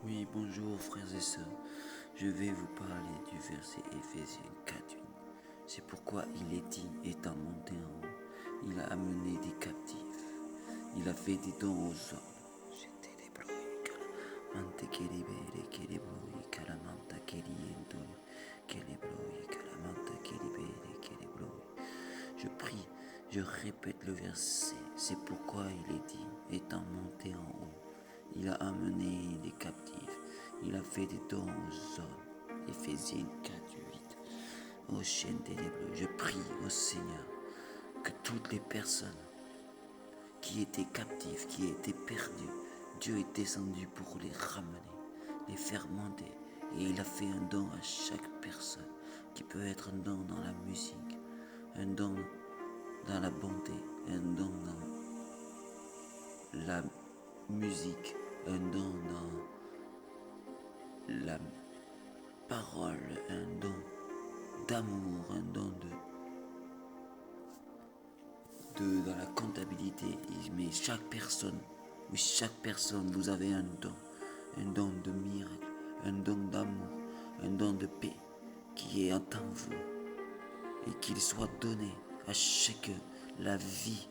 Oui, bonjour frères et sœurs. Je vais vous parler du verset Éphésiens 4:1. C'est pourquoi il est dit, étant monté en haut, il a amené des captifs. Il a fait des dons aux hommes. Je prie, je répète le verset. C'est pourquoi il est dit, étant monté en haut, il a amené des captifs. Il a fait des dons aux hommes. Éphésiens 4:8. Ô chaîne ténébreux, je prie au Seigneur que toutes les personnes qui étaient captives, qui étaient perdues, Dieu est descendu pour les ramener, les faire monter. Et il a fait un don à chaque personne, qui peut être un don dans la musique, un don dans la bonté, un don dans la musique, un don dans la parole, un don d'amour, un don dans la comptabilité. Mais chaque personne, oui, chaque personne, vous avez un don de miracle, un don d'amour, un don de paix qui est en vous et qu'il soit donné à chacun la vie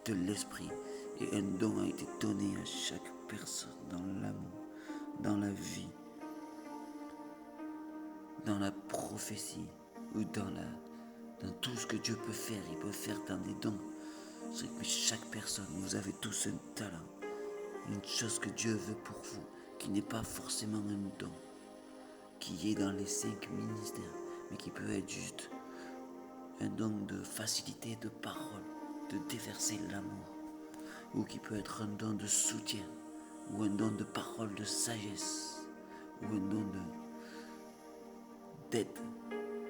de l'esprit. Et un don a été donné à chaque personne dans l'amour, dans la vie, dans la prophétie ou dans tout ce que Dieu peut faire. Il peut faire dans des dons. C'est que chaque personne, vous avez tous un talent, une chose que Dieu veut pour vous, qui n'est pas forcément un don, qui est dans les 5 ministères, mais qui peut être juste un don de facilité de parole, de déverser l'amour, ou qui peut être un don de soutien, ou un don de parole de sagesse, ou un don d'aide,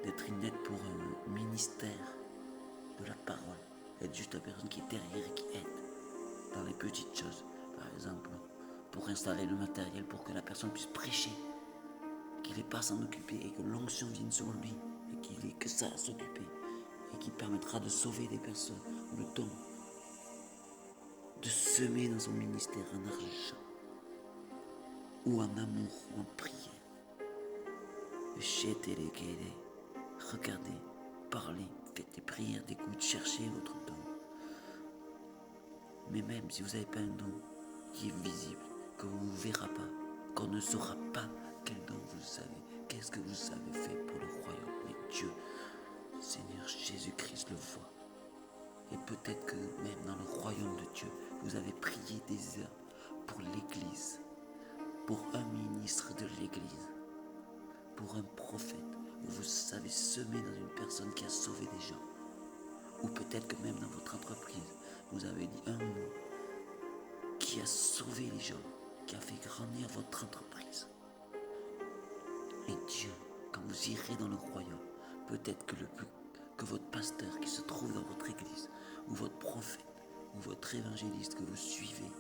d'être une aide pour un ministère de la parole, être juste la personne qui est derrière et qui aide dans les petites choses, par exemple, pour installer le matériel pour que la personne puisse prêcher, qu'il n'ait pas à s'en occuper et que l'onction vienne sur lui et qu'il ait que ça à s'occuper et qui permettra de sauver des personnes, le don de semer dans son ministère en argent ou en amour ou en prière. Regardez, parlez, faites des prières d'écoute, cherchez votre don. Mais même si vous n'avez pas un don qui est visible, que vous ne verra pas, qu'on ne saura pas quel don vous avez, qu'est-ce que vous avez fait pour le royaume. Mais Dieu, Seigneur Jésus-Christ le voit. Et peut-être que même dans le royaume de Dieu, vous avez prié des heures pour l'Église, pour un ministre de l'Église, pour un prophète, où vous avez semé dans une personne qui a sauvé des gens. Ou peut-être que même dans votre entreprise, vous avez dit un mot qui a sauvé les gens, qui a fait grandir votre entreprise. Et Dieu, quand vous irez dans le royaume, peut-être que votre pasteur qui se trouve dans votre église, ou votre prophète, ou votre évangéliste que vous suivez,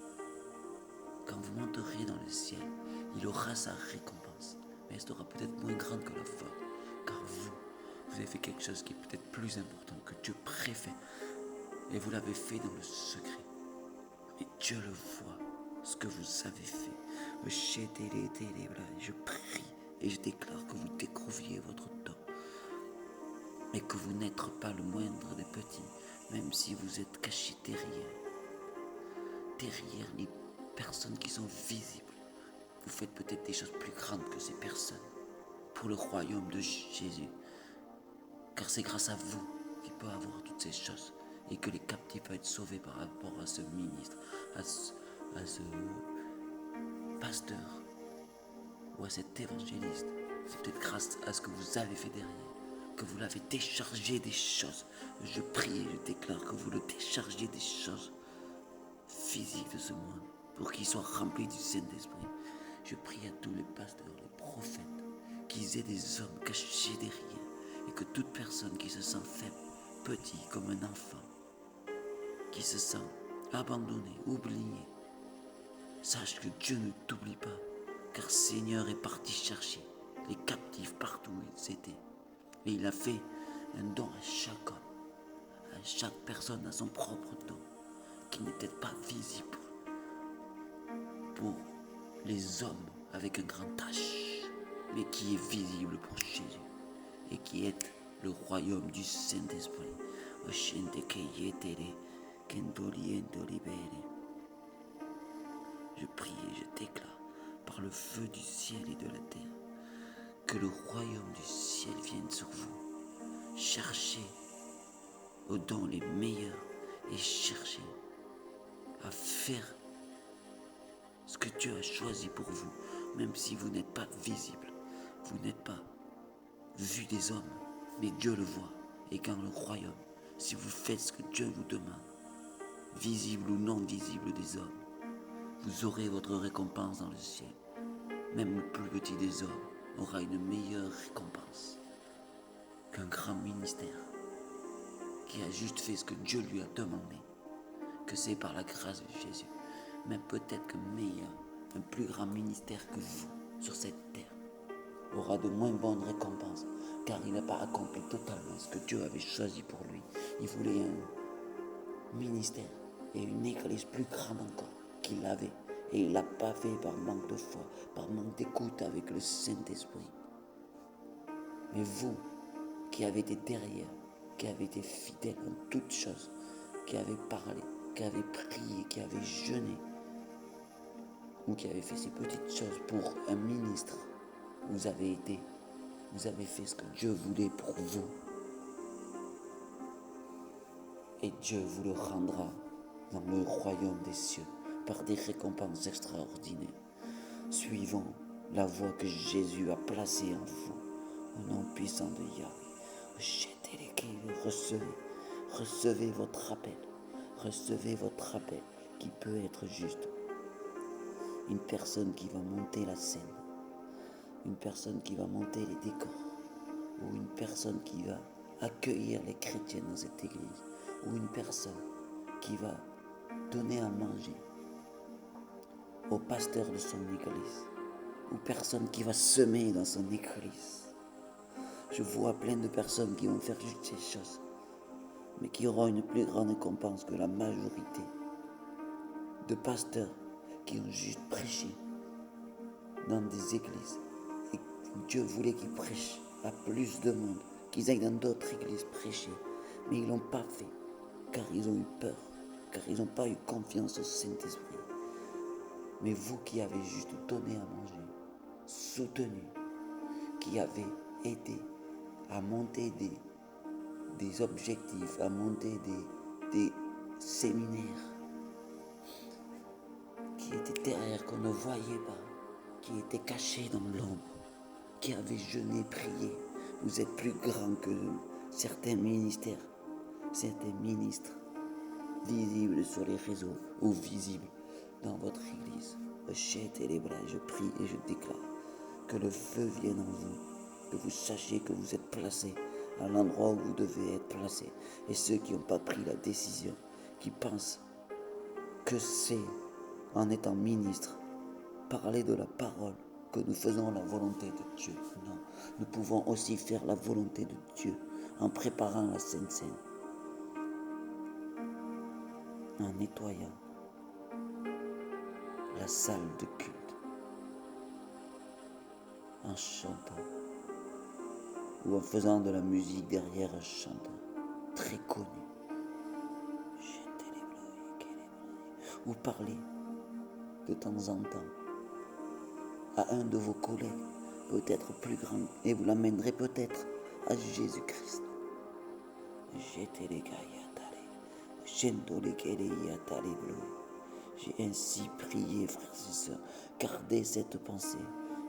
quand vous monterez dans le ciel, il aura sa récompense. Mais elle sera peut-être moins grande que la vôtre, car vous avez fait quelque chose qui est peut-être plus important, que Dieu préfère. Et vous l'avez fait dans le secret. Et Dieu le voit, ce que vous avez fait. Je prie et je déclare que vous découvriez votre don. Et que vous n'êtes pas le moindre des petits, même si vous êtes caché derrière les personnes qui sont visibles. Vous faites peut-être des choses plus grandes que ces personnes pour le royaume de Jésus. Car c'est grâce à vous qu'il peut avoir toutes ces choses et que les captifs peuvent être sauvés par rapport à ce ministre, à ce pasteur ou à cet évangéliste. C'est peut-être grâce à ce que vous avez fait derrière, que vous l'avez déchargé des choses. Je prie et je déclare que vous le déchargez des choses physiques de ce monde pour qu'il soit rempli du Saint-Esprit. Je prie à tous les pasteurs, les prophètes, qu'ils aient des hommes cachés derrière et que toute personne qui se sent faible, petit comme un enfant, qui se sent abandonné, oublié, sache que Dieu ne t'oublie pas, car Seigneur est parti chercher les captifs partout où ils étaient. Et il a fait un don à chaque homme, à chaque personne à son propre don, qui n'était pas visible pour les hommes avec un grand H, mais qui est visible pour Jésus et qui est le royaume du Saint-Esprit. Je prie et je déclare par le feu du ciel et de la terre que le royaume du ciel vienne sur vous. Cherchez aux dons les meilleurs et cherchez à faire ce que Dieu a choisi pour vous, même si vous n'êtes pas visible, vous n'êtes pas vu des hommes, mais Dieu le voit. Et quand le royaume, si vous faites ce que Dieu vous demande, visible ou non visible des hommes, vous aurez votre récompense dans le ciel. Même le plus petit des hommes aura une meilleure récompense qu'un grand ministère qui a juste fait ce que Dieu lui a demandé, que c'est par la grâce de Jésus. Mais peut-être qu'un meilleur, un plus grand ministère que vous sur cette terre aura de moins bonnes récompenses, car il n'a pas accompli totalement ce que Dieu avait choisi pour lui. Il voulait un ministère et une église plus grande encore qu'il avait. Et il ne l'a pas fait par manque de foi, par manque d'écoute avec le Saint-Esprit. Mais vous, qui avez été derrière, qui avez été fidèle en toutes choses, qui avez parlé, qui avez prié, qui avez jeûné, ou qui avez fait ces petites choses pour un ministre, vous avez fait ce que Dieu voulait pour vous. Et Dieu vous le rendra dans le royaume des cieux par des récompenses extraordinaires, suivant la voie que Jésus a placée en vous, au nom puissant de Yahweh. Recevez votre appel qui peut être juste. Une personne qui va monter la scène, une personne qui va monter les décors, ou une personne qui va accueillir les chrétiens dans cette église, ou une personne qui va donner à manger au pasteur de son église, ou personne qui va semer dans son église. Je vois plein de personnes qui vont faire juste ces choses, mais qui auront une plus grande récompense que la majorité de pasteurs qui ont juste prêché dans des églises. Et Dieu voulait qu'ils prêchent à plus de monde, qu'ils aillent dans d'autres églises prêcher, mais ils ne l'ont pas fait, car ils ont eu peur, car ils n'ont pas eu confiance au Saint-Esprit. Mais vous qui avez juste donné à manger, soutenu, qui avez aidé à monter des objectifs, à monter des séminaires, qui étaient derrière, qu'on ne voyait pas, qui étaient cachés dans l'ombre, qui avaient jeûné, prié. Vous êtes plus grand que certains ministères, certains ministres, visibles sur les réseaux ou visibles dans votre église. Jetez les bras, je prie et je déclare que le feu vienne en vous, que vous sachiez que vous êtes placés à l'endroit où vous devez être placés. Et ceux qui n'ont pas pris la décision, qui pensent que c'est en étant ministre, parler de la parole, que nous faisons la volonté de Dieu. Non, nous pouvons aussi faire la volonté de Dieu en préparant la Sainte Seine, en nettoyant la salle de culte, en chantant ou en faisant de la musique derrière un chanteur très connu, ou parler de temps en temps à un de vos collègues, peut-être plus grand, et vous l'amènerez peut-être à Jésus-Christ. J'ai ainsi prié, frères et sœurs, gardez cette pensée,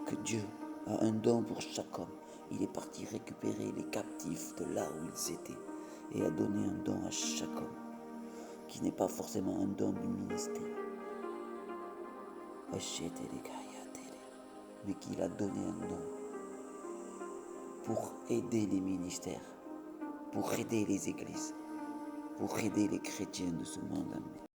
que Dieu a un don pour chaque homme. Il est parti récupérer les captifs de là où ils étaient et a donné un don à chaque homme, qui n'est pas forcément un don du ministère, mais qu'il a donné un don pour aider les ministères, pour aider les églises, pour aider les chrétiens de ce monde. Amen.